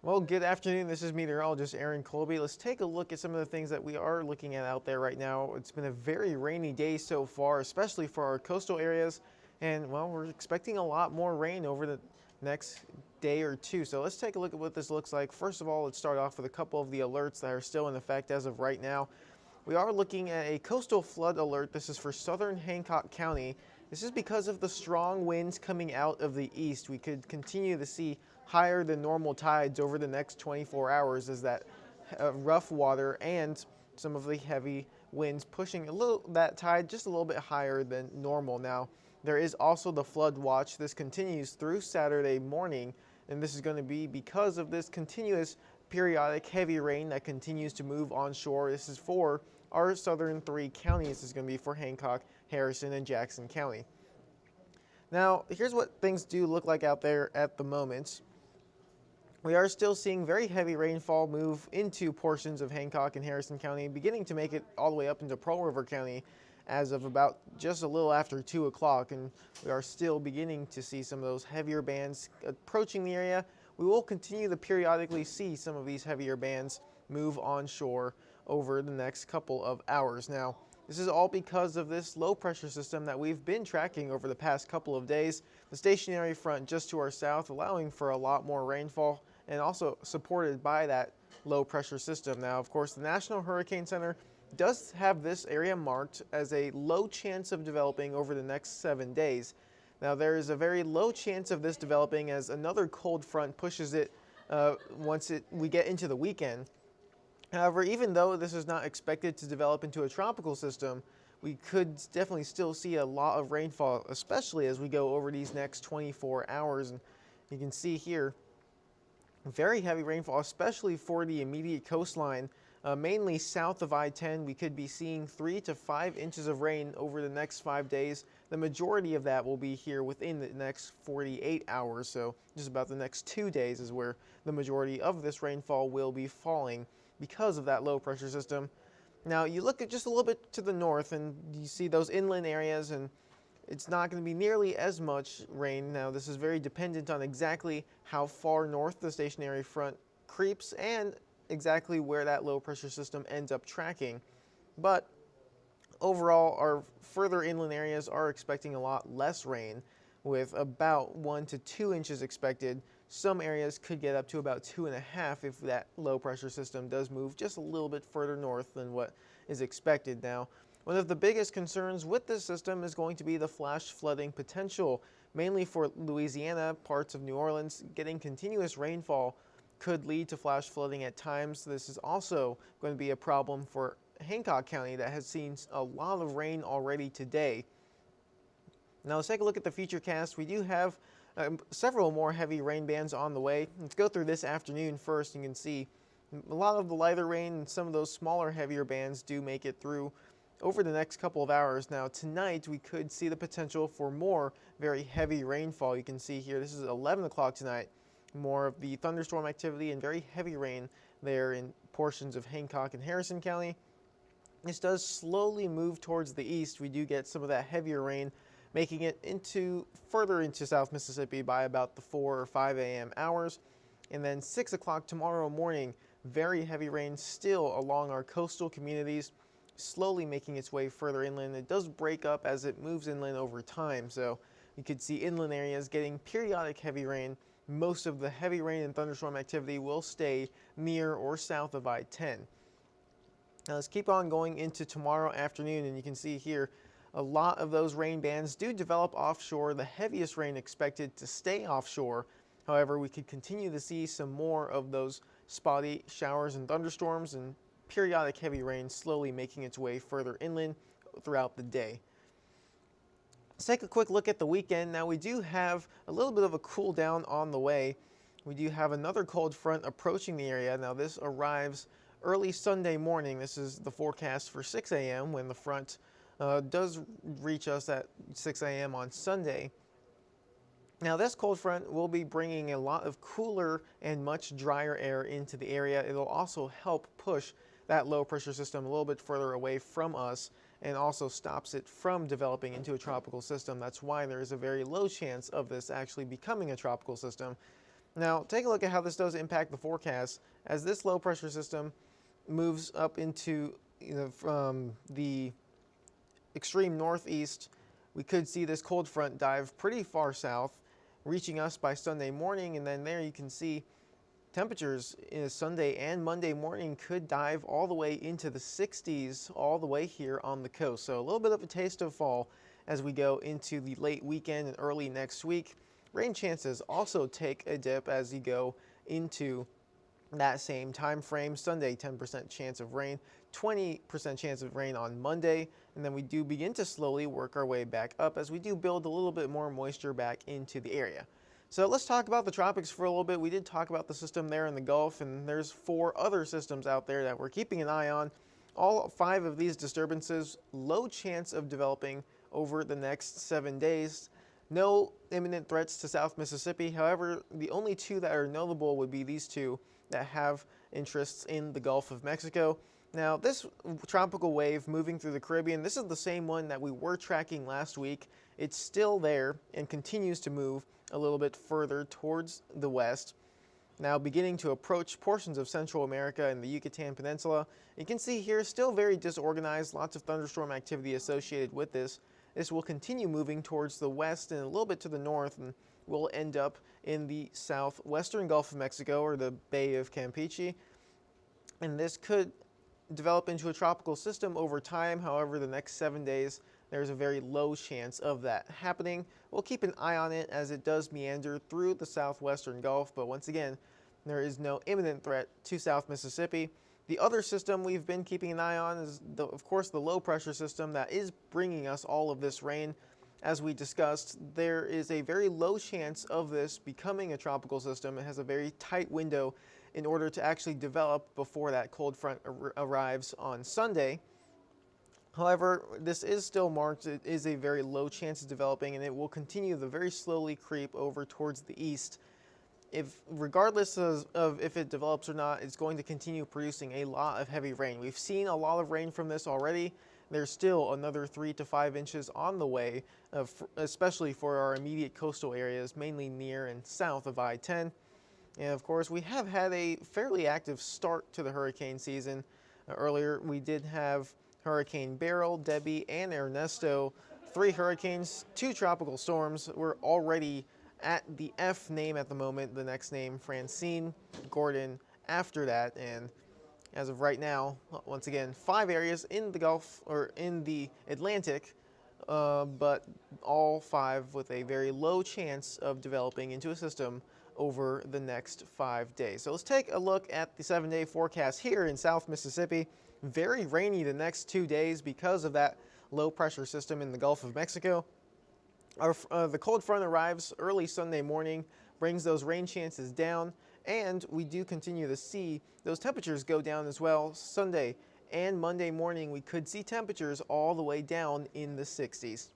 Well, good afternoon. This is meteorologist Aaron Colby. Let's take a look at some of the things that we are looking at out there right now. It's been a very rainy day so far, especially for our coastal areas. And, well, we're expecting a lot more rain over the next day or two. So let's take a look at what this looks like. First of all, let's start off with a couple of the alerts that are still in effect as of right now. We are looking at a coastal flood alert. This is for southern Hancock County. This is because of the strong winds coming out of the east. We could continue to see higher than normal tides over the next 24 hours as that rough water and some of the heavy winds pushing that tide just a little bit higher than normal. Now, there is also the flood watch. This continues through Saturday morning, and this is going to be because of this continuous periodic heavy rain that continues to move onshore. This is for our southern three counties. This is going to be for Hancock, Harrison, and Jackson County. Now, here's what things do look like out there at the moment. We are still seeing very heavy rainfall move into portions of Hancock and Harrison County, beginning to make it all the way up into Pearl River County as of about just a little after 2 o'clock, and we are still beginning to see some of those heavier bands approaching the area. We will continue to periodically see some of these heavier bands move onshore over the next couple of hours. Now, this is all because of this low pressure system that we've been tracking over the past couple of days. The stationary front just to our south, allowing for a lot more rainfall, and also supported by that low pressure system. Now, of course, the National Hurricane Center does have this area marked as a low chance of developing over the next 7 days. Now, there is a very low chance of this developing as another cold front pushes it once we get into the weekend. However, even though this is not expected to develop into a tropical system, we could definitely still see a lot of rainfall, especially as we go over these next 24 hours. And you can see here, very heavy rainfall, especially for the immediate coastline, mainly south of I-10. We could be seeing 3 to 5 inches of rain over the next 5 days. The majority of that will be here within the next 48 hours, so just about the next 2 days is where the majority of this rainfall will be falling because of that low pressure system. Now, you look at just a little bit to the north and you see those inland areas, and it's not going to be nearly as much rain. Now, this is very dependent on exactly how far north the stationary front creeps and exactly where that low pressure system ends up tracking. But overall, our further inland areas are expecting a lot less rain, with about 1 to 2 inches expected. Some areas could get up to about 2.5 if that low pressure system does move just a little bit further north than what is expected. Now, one of the biggest concerns with this system is going to be the flash flooding potential, mainly for Louisiana, parts of New Orleans. Getting continuous rainfall could lead to flash flooding at times. This is also going to be a problem for Hancock County that has seen a lot of rain already today. Now, let's take a look at the futurecast. We do have several more heavy rain bands on the way. Let's go through this afternoon first. You can see a lot of the lighter rain and some of those smaller, heavier bands do make it through over the next couple of hours. Now, tonight we could see the potential for more very heavy rainfall. You can see here, this is 11 o'clock tonight. More of the thunderstorm activity and very heavy rain there in portions of Hancock and Harrison County. This does slowly move towards the east. We do get some of that heavier rain making it further into South Mississippi by about the 4 or 5 a.m. hours. And then 6 o'clock tomorrow morning, very heavy rain still along our coastal communities, slowly making its way further inland. It does break up as it moves inland over time, so you could see inland areas getting periodic heavy rain. Most of the heavy rain and thunderstorm activity will stay near or south of I-10. Now, let's keep on going into tomorrow afternoon, and you can see here a lot of those rain bands do develop offshore. The heaviest rain expected to stay offshore. However, we could continue to see some more of those spotty showers and thunderstorms and periodic heavy rain slowly making its way further inland throughout the day. Let's take a quick look at the weekend. Now, we do have a little bit of a cool down on the way. We do have another cold front approaching the area. Now, this arrives early Sunday morning. This is the forecast for 6 a.m. when the front does reach us at 6 a.m. on Sunday. Now, this cold front will be bringing a lot of cooler and much drier air into the area. It'll also help push that low pressure system a little bit further away from us and also stops it from developing into a tropical system. That's why there is a very low chance of this actually becoming a tropical system. Now, take a look at how this does impact the forecast. As this low pressure system moves up into from the extreme northeast, we could see this cold front dive pretty far south, reaching us by Sunday morning, and then there you can see temperatures in Sunday and Monday morning could dive all the way into the 60s all the way here on the coast. So a little bit of a taste of fall as we go into the late weekend and early next week. Rain chances also take a dip as you go into that same time frame. Sunday, 10% chance of rain, 20% chance of rain on Monday, and then we do begin to slowly work our way back up as we do build a little bit more moisture back into the area. So let's talk about the tropics for a little bit. We did talk about the system there in the Gulf, and there's 4 other systems out there that we're keeping an eye on. All 5 of these disturbances, low chance of developing over the next 7 days. No imminent threats to South Mississippi. However, the only 2 that are notable would be these 2 that have interests in the Gulf of Mexico. Now, this tropical wave moving through the Caribbean, this is the same one that we were tracking last week. It's still there and continues to move a little bit further towards the west. Now beginning to approach portions of Central America and the Yucatan Peninsula. You can see here still very disorganized, lots of thunderstorm activity associated with this. This will continue moving towards the west and a little bit to the north, and will end up in the southwestern Gulf of Mexico or the Bay of Campeche. And this could develop into a tropical system over time. However, the next 7 days, there's a very low chance of that happening. We'll keep an eye on it as it does meander through the southwestern Gulf, but once again, there is no imminent threat to South Mississippi. The other system we've been keeping an eye on is, of course, the low pressure system that is bringing us all of this rain. As we discussed, there is a very low chance of this becoming a tropical system. It has a very tight window in order to actually develop before that cold front arrives on Sunday. However, this is still marked. It is a very low chance of developing, and it will continue to very slowly creep over towards the east. Regardless of if it develops or not, it's going to continue producing a lot of heavy rain. We've seen a lot of rain from this already. There's still another 3 to 5 inches on the way, especially for our immediate coastal areas, mainly near and south of I-10. And of course, we have had a fairly active start to the hurricane season. Earlier, we did have Hurricane Beryl, Debbie, and Ernesto, 3 hurricanes, 2 tropical storms. We're already at the F name at the moment. The next name, Francine, Gordon after that, and as of right now, once again, 5 areas in the Gulf or in the Atlantic, but all 5 with a very low chance of developing into a system over the next 5 days. So let's take a look at the 7-day forecast here in South Mississippi. Very rainy the next 2 days because of that low pressure system in the Gulf of Mexico. The cold front arrives early Sunday morning, brings those rain chances down, and we do continue to see those temperatures go down as well. Sunday and Monday morning, we could see temperatures all the way down in the 60s.